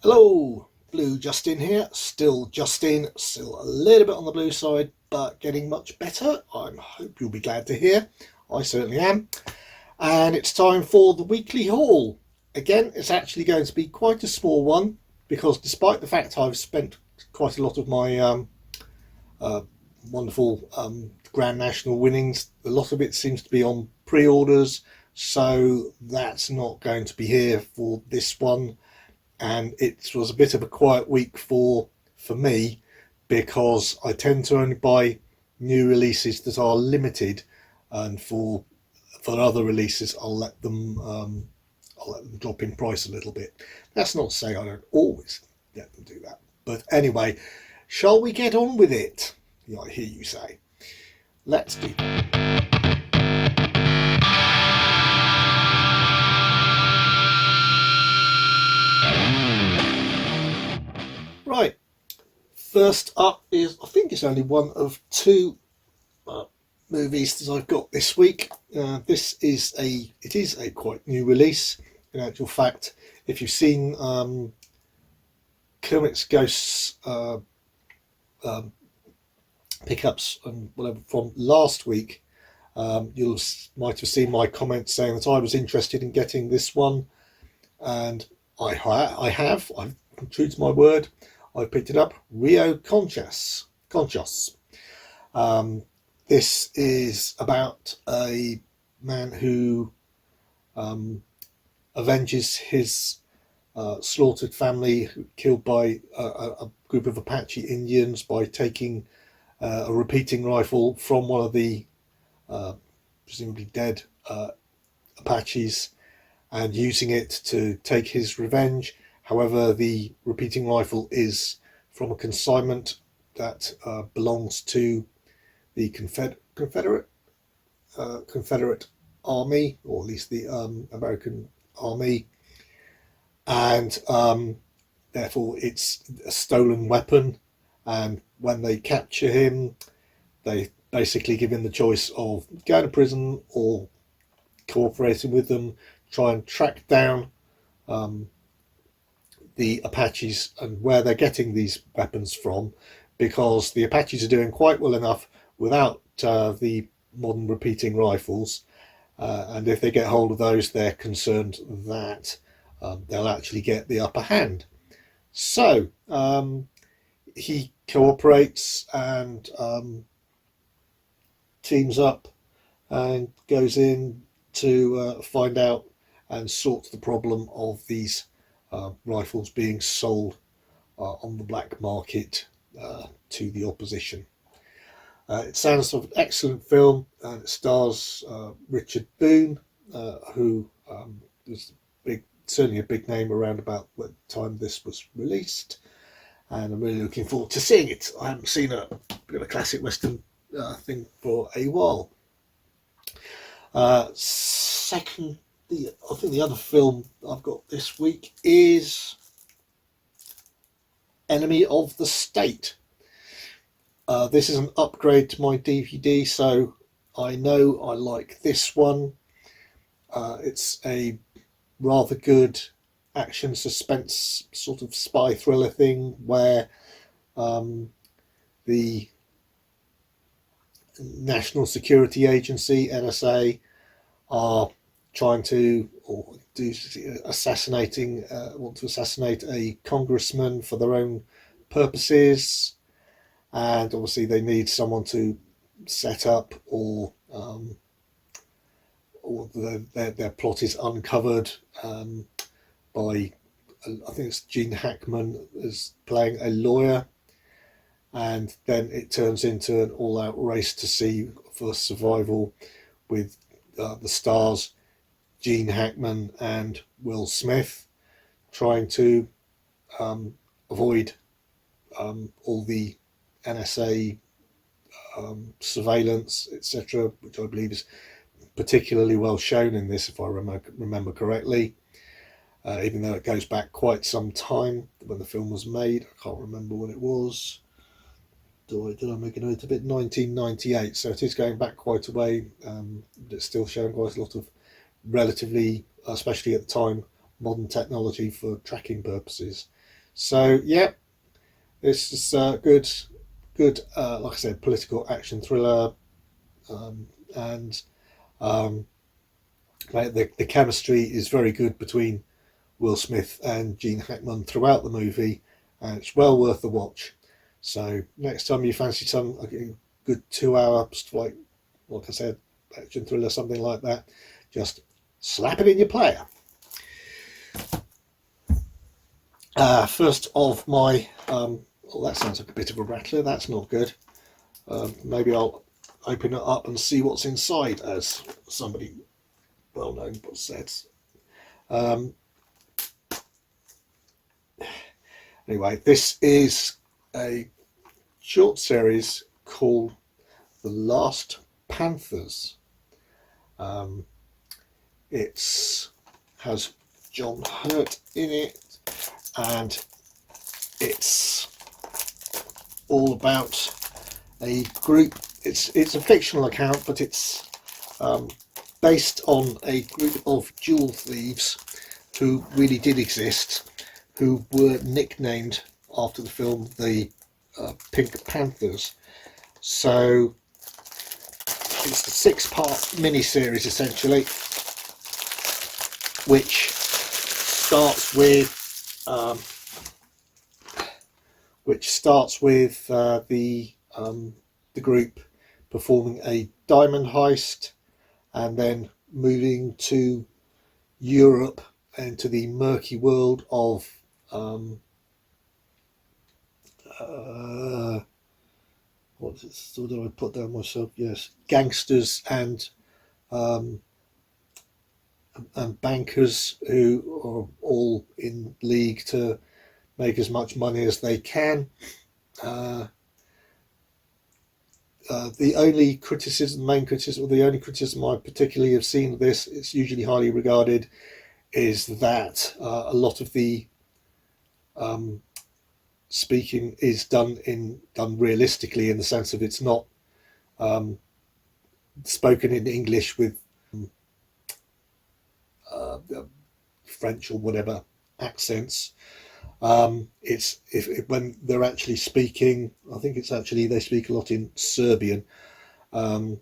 Hello, Blue Justin here. Still Justin, still a little bit on the blue side, but getting much better. I hope you'll be glad to hear. I certainly am. And it's time for the weekly haul. Again, it's actually going to be quite a small one because despite the fact I've spent quite a lot of my uh, wonderful Grand National winnings, a lot of it seems to be on pre-orders, so that's not going to be here for this one. And it was a bit of a quiet week for me because I tend to only buy new releases that are limited, and for other releases I'll let them drop in price a little bit. That's not to say I don't always let them do that, but anyway, shall we get on with it? Yeah, I hear you say. Let's do that. Right, first up is, I think it's only one of two uh, movies that I've got this week. It is a quite new release. In actual fact, if you've seen Kermit's Ghosts um, pickups and whatever from last week, you might have seen my comments saying that I was interested in getting this one, and I've true to my word. I picked it up. Rio Conscious. Conscious. Um, this is about a man who um, avenges his slaughtered family killed by a group of Apache Indians by taking a repeating rifle from one of the uh, presumably dead Apaches and using it to take his revenge. However, the repeating rifle is from a consignment that belongs to the Confederate Army, or at least the American Army, and therefore it's a stolen weapon. And when they capture him, they basically give him the choice of going to prison or cooperating with them, try and track down um, the Apaches and where they're getting these weapons from, because the Apaches are doing quite well enough without the modern repeating rifles. And if they get hold of those, they're concerned that they'll actually get the upper hand. So he cooperates and teams up and goes in to find out and sort the problem of these rifles being sold on the black market to the opposition. It sounds like an excellent film, and it stars Richard Boone, who was certainly a big name around about the time this was released, and I'm really looking forward to seeing it. I haven't seen a classic western thing for a while. Second, I think the other film I've got this week is Enemy of the State. This is an upgrade to my DVD, so I know I like this one. It's a rather good action suspense sort of spy thriller thing where the National Security Agency, NSA, are trying to or do assassinating want to assassinate a congressman for their own purposes, and obviously they need someone to set up or their plot is uncovered by, I think it's Gene Hackman is playing a lawyer, and then it turns into an all-out race to see for survival with the stars Gene Hackman and Will Smith trying to avoid all the NSA surveillance, etc., which I believe is particularly well shown in this, if I remember correctly. Even though it goes back quite some time when the film was made, I can't remember when it was. Did I make a note of it? 1998. So it is going back quite a way, but it's still showing quite a lot of relatively, especially at the time, modern technology for tracking purposes. So yeah, this is good, like I said, political action thriller, and um, like the chemistry is very good between Will Smith and Gene Hackman throughout the movie, and it's well worth the watch. So next time you fancy some a good 2 hour like I said, action thriller, something like that, just slap it in your player. First of my, well, that sounds like a bit of a rattler. That's not good. Maybe I'll open it up and see what's inside, as somebody well known said. Anyway, this is a short series called The Last Panthers. It has John Hurt in it, and it's all about a group. It's a fictional account, but it's based on a group of jewel thieves who really did exist, who were nicknamed after the film the Pink Panthers. So it's a 6-part mini-series essentially, which starts with the group performing a diamond heist, and then moving to Europe and to the murky world of what did I put down myself? Yes, gangsters and bankers who are all in league to make as much money as they can. The only criticism I particularly have seen of this, it's usually highly regarded, is that a lot of the speaking is done realistically, in the sense of it's not spoken in English with French or whatever accents. It's when they're actually speaking, I think it's actually they speak a lot in Serbian, and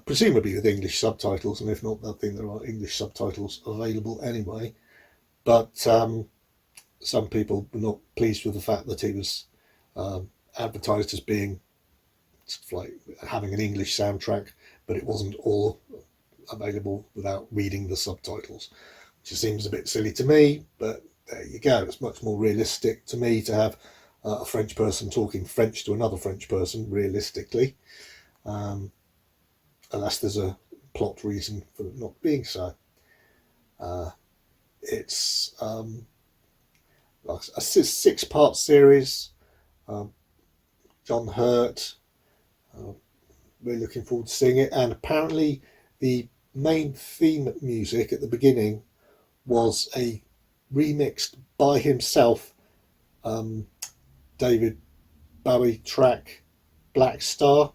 presumably with English subtitles, and if not, I think there are English subtitles available anyway. But some people were not pleased with the fact that he was advertised as being like having an English soundtrack, but it wasn't all available without reading the subtitles, which seems a bit silly to me, but there you go. It's much more realistic to me to have a French person talking French to another French person, realistically, unless there's a plot reason for it not being so. It's like a 6-part series. John Hurt, really looking forward to seeing it, and apparently the main theme music at the beginning was a remixed by himself David Bowie track Black Star,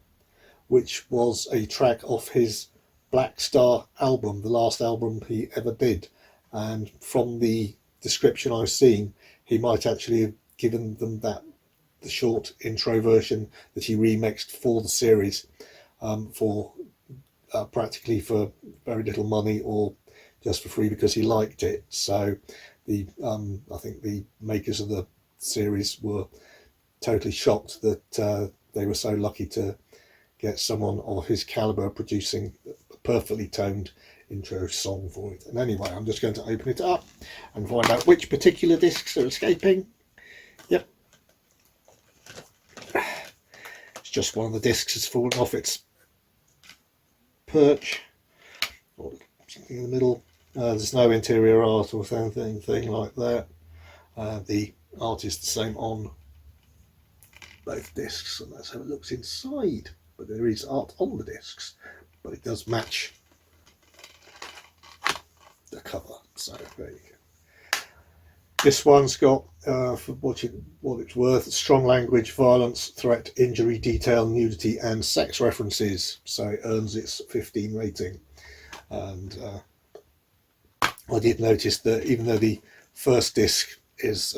which was a track off his Black Star album, the last album he ever did. And from the description I've seen, he might actually have given them the short intro version that he remixed for the series, for practically for very little money, or just for free because he liked it. So the I think the makers of the series were totally shocked that they were so lucky to get someone of his caliber producing a perfectly toned intro song for it. And anyway, I'm just going to open it up and find out which particular discs are escaping. Yep, it's just one of the discs has fallen off its perch, or something in the middle. There's no interior art or anything like that. The art is the same on both discs, and that's how it looks inside. But there is art on the discs, but it does match the cover. So there you go. This one's got, for what it's worth, strong language, violence, threat, injury, detail, nudity, and sex references. So it earns its 15 rating. And I did notice that even though the first disc is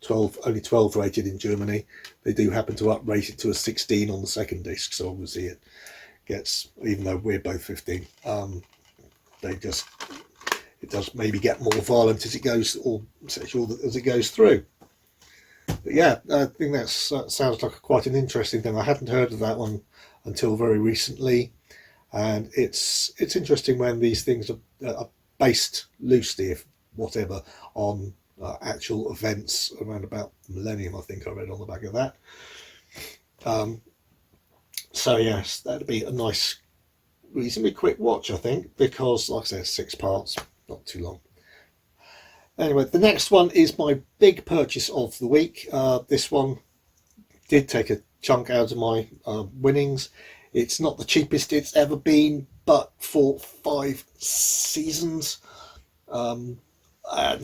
12, only 12 rated in Germany. They do happen to uprate it to a 16 on the second disc, so obviously it gets, even though we're both 15, it does maybe get more violent as it goes, or sexual as it goes through. But yeah, I think that sounds like quite an interesting thing. I hadn't heard of that one until very recently, and it's interesting when these things are based loosely, if whatever, on actual events around about the millennium. I think I read on the back of that. So yes, that'd be a nice, reasonably quick watch, I think, because like I said, 6 parts, not too long. Anyway, the next one is my big purchase of the week. This one did take a chunk out of my winnings. It's not the cheapest it's ever been, but for 5 seasons, and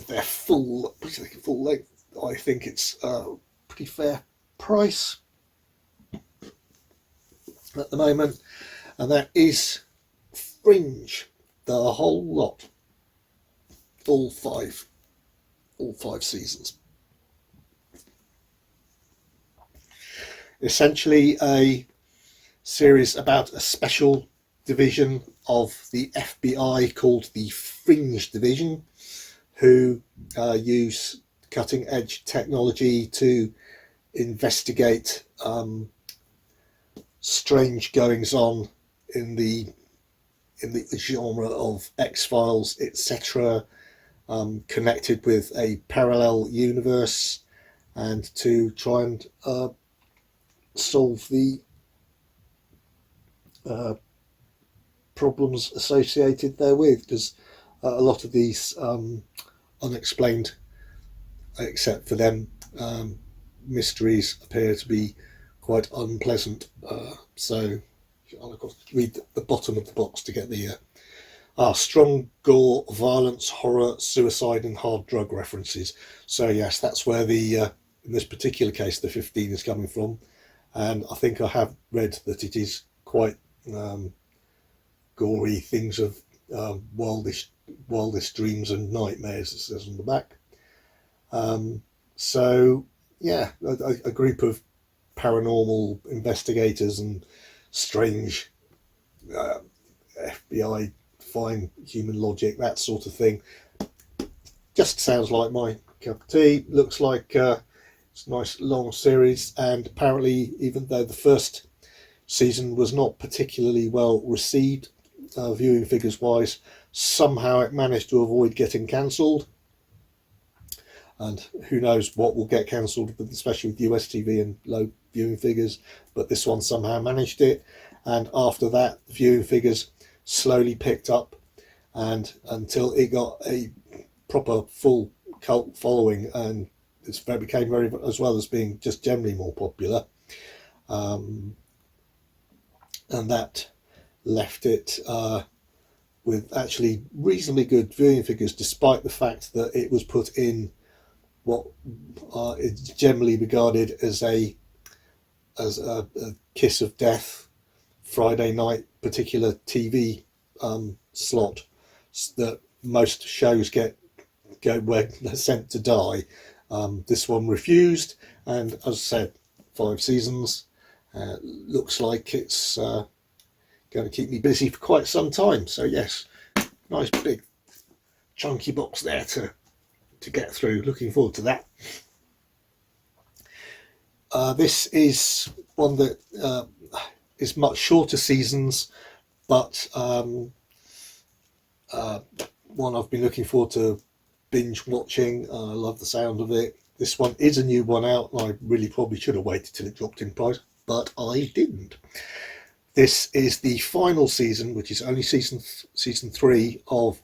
they're full length, I think it's a pretty fair price at the moment, and that is Fringe, the whole lot, all five seasons. Essentially a series about a special division of the FBI called the Fringe Division, who use cutting edge technology to investigate strange goings on in the genre of X-Files, etc., connected with a parallel universe, and to try and solve the problems associated therewith, because a lot of these unexplained, except for them, mysteries appear to be quite unpleasant. So I'll read the bottom of the box to get the strong gore, violence, horror, suicide and hard drug references. So yes, that's where the in this particular case the 15 is coming from, and I think I have read that it is quite gory, things of wildest dreams and nightmares, it says on the back. So yeah, a group of paranormal investigators and strange FBI fine human logic, that sort of thing. Just sounds like my cup of tea. Looks like it's a nice long series, and apparently, even though the first season was not particularly well received viewing figures wise, somehow it managed to avoid getting cancelled. And who knows what will get cancelled, especially with US TV and low viewing figures, but this one somehow managed it. And after that, viewing figures slowly picked up, and until it got a proper full cult following, and it became very, as well as being just generally more popular, and that left it with actually reasonably good viewing figures, despite the fact that it was put in what is generally regarded as a kiss of death Friday night particular TV slot that most shows go where they're sent to die. This one refused, and as I said, 5 seasons. Looks like it's going to keep me busy for quite some time. So yes, nice big chunky box there to get through. Looking forward to that. This is one that is much shorter seasons, but one I've been looking forward to binge watching. I love the sound of it. This one is a new one out, and I really probably should have waited till it dropped in price, but I didn't. This is the final season, which is only season 3 of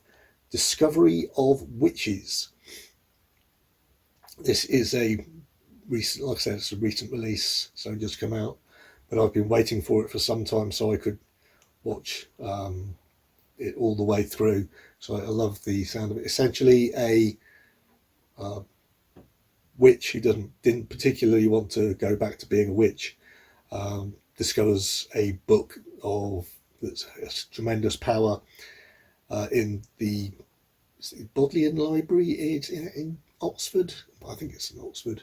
Discovery of Witches. This is a recent, like I said, it's a recent release, so it just come out, but I've been waiting for it for some time so I could watch it all the way through. So I love the sound of it. Essentially a witch who didn't particularly want to go back to being a witch discovers a book that has tremendous power in the Bodleian Library in Oxford. I think it's in Oxford.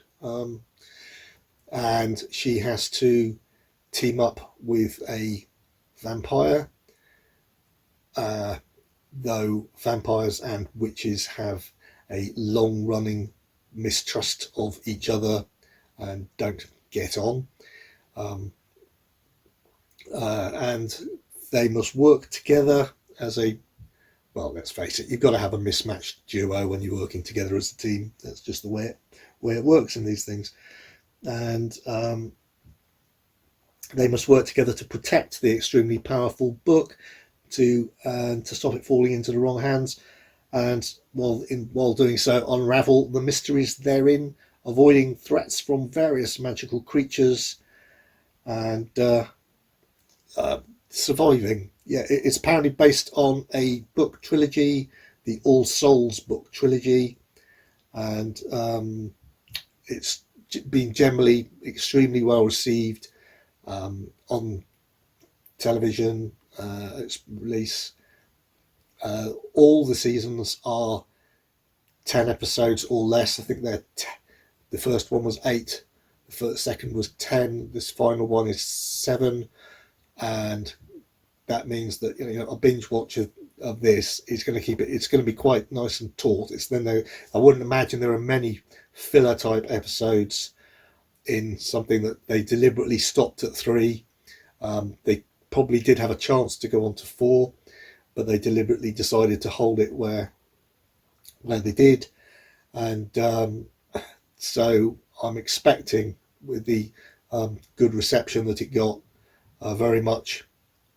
And she has to team up with a vampire, though vampires and witches have a long-running mistrust of each other and don't get on. And they must work together as a, well, let's face it, you've got to have a mismatched duo when you're working together as a team. That's just the way it works in these things. And they must work together to protect the extremely powerful book, to stop it falling into the wrong hands, and while doing so, unravel the mysteries therein, avoiding threats from various magical creatures, and surviving. Yeah, it's apparently based on a book trilogy, the All Souls book trilogy, and it's been generally extremely well received on television. Its release. All the seasons are 10 episodes or less. I think the first one was 8, the second was 10, this final one is 7, and that means that a binge watch of this is going to keep it. It's going to be quite nice and taut. I wouldn't imagine there are many filler type episodes in something that they deliberately stopped at 3. They probably did have a chance to go on to 4, but they deliberately decided to hold it where they did, and so I'm expecting, with the good reception that it got, very much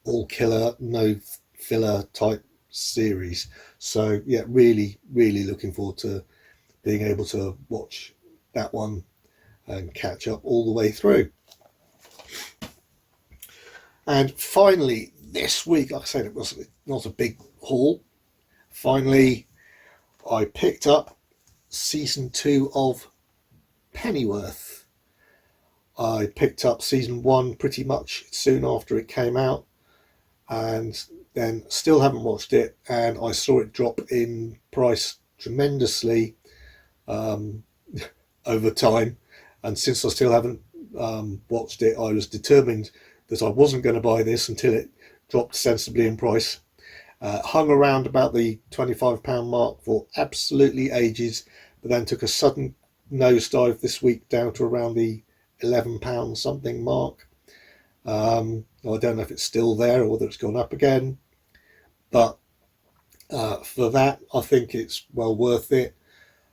all killer, no filler type series. So yeah, really looking forward to being able to watch that one and catch up all the way through. And finally, this week, like I said, it was not a big haul. Finally, I picked up season 2 of Pennyworth. I picked up season 1 pretty much soon after it came out, and then still haven't watched it. And I saw it drop in price tremendously over time, and since I still haven't watched it, I was determined that I wasn't going to buy this until it dropped sensibly in price. Hung around about the £25 mark for absolutely ages, but then took a sudden nosedive this week down to around the £11 something mark. I don't know if it's still there or whether it's gone up again, but for that, I think it's well worth it.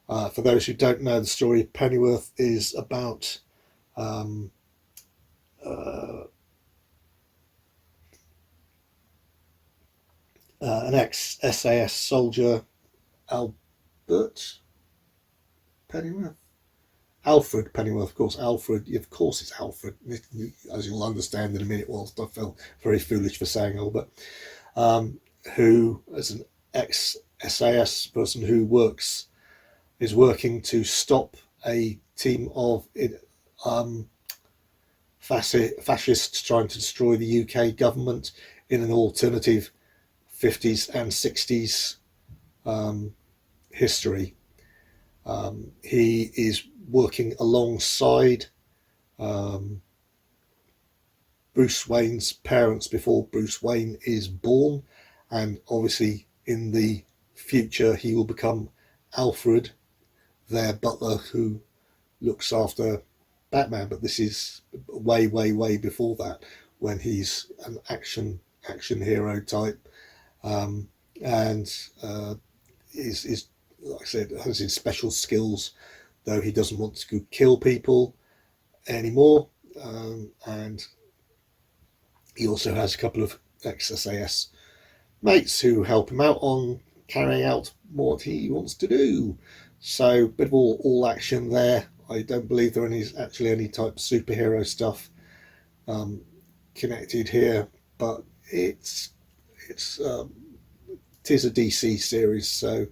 For those who don't know the story, Pennyworth is about an ex-SAS soldier, Albert Pennyworth? Alfred Pennyworth, of course. Of course it's Alfred, as you'll understand in a minute, whilst I felt very foolish for saying Albert, who, as an ex-SAS person who is working to stop a team of fascists trying to destroy the UK government in an alternative 50s and 60s history. He is working alongside Bruce Wayne's parents before Bruce Wayne is born, and obviously in the future he will become Alfred, their butler who looks after Batman, but this is way before that, when he's an action hero type, and is like I said, has his special skills, though he doesn't want to kill people anymore, and he also has a couple of ex-SAS mates who help him out on carrying out what he wants to do. So, bit of all action there. I don't believe there is actually any type of superhero stuff connected here, but it is a DC series, so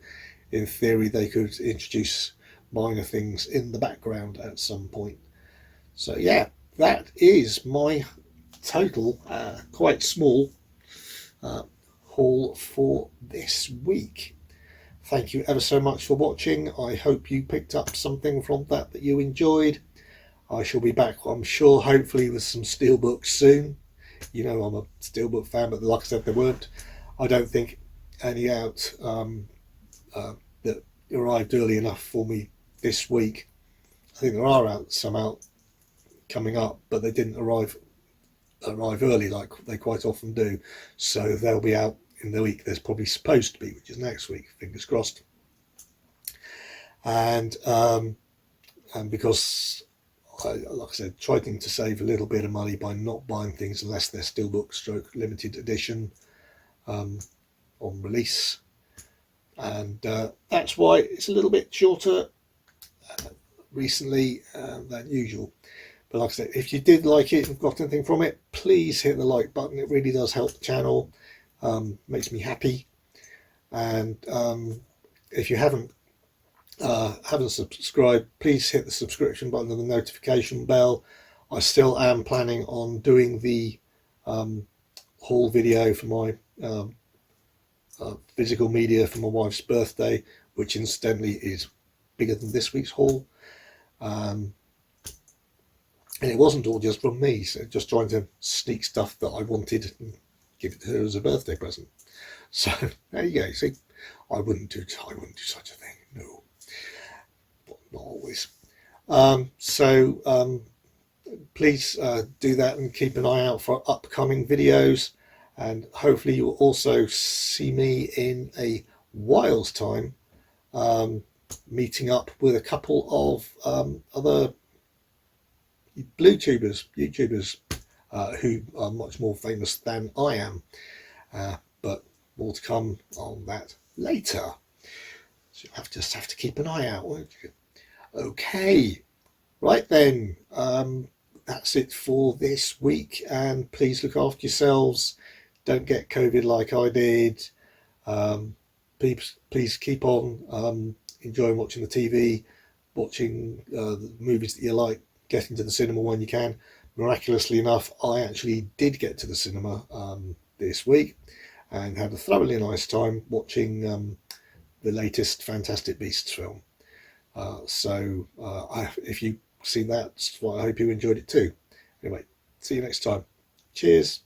in theory they could introduce minor things in the background at some point. So yeah, that is my total quite small haul for this week. Thank you ever so much for watching. I hope you picked up something from that you enjoyed. I shall be back, I'm sure, hopefully with some steelbooks soon. You know, I'm a steelbook fan, but like I said, there weren't, I don't think, any out that arrived early enough for me this week. I think there are some out coming up, but they didn't arrive early like they quite often do. So they'll be out in the week there's probably supposed to be, which is next week. Fingers crossed. And because like I said, trying to save a little bit of money by not buying things unless they're steelbook stroke limited edition on release, and that's why it's a little bit shorter recently than usual. But like I said, if you did like it and got anything from it, please hit the like button. It really does help the channel, makes me happy. And if you haven't subscribed, please hit the subscription button and the notification bell. I still am planning on doing the haul video for my physical media for my wife's birthday, which incidentally is bigger than this week's haul. And it wasn't all just from me, so just trying to sneak stuff that I wanted and give it to her as a birthday present. So there you go. See, I wouldn't do such a thing. No, not always. Please do that and keep an eye out for upcoming videos, and hopefully you'll also see me in a while's time meeting up with a couple of other YouTubers who are much more famous than I am, but more to come on that later. So you'll just have to keep an eye out, won't you? Okay, right then, that's it for this week, and please look after yourselves. Don't get COVID like I did. Please keep on enjoying watching the TV, watching the movies that you like, getting to the cinema when you can. Miraculously enough, I actually did get to the cinema this week and had a thoroughly nice time watching the latest Fantastic Beasts film. If you've seen that, I hope you enjoyed it too. Anyway, see you next time. Cheers.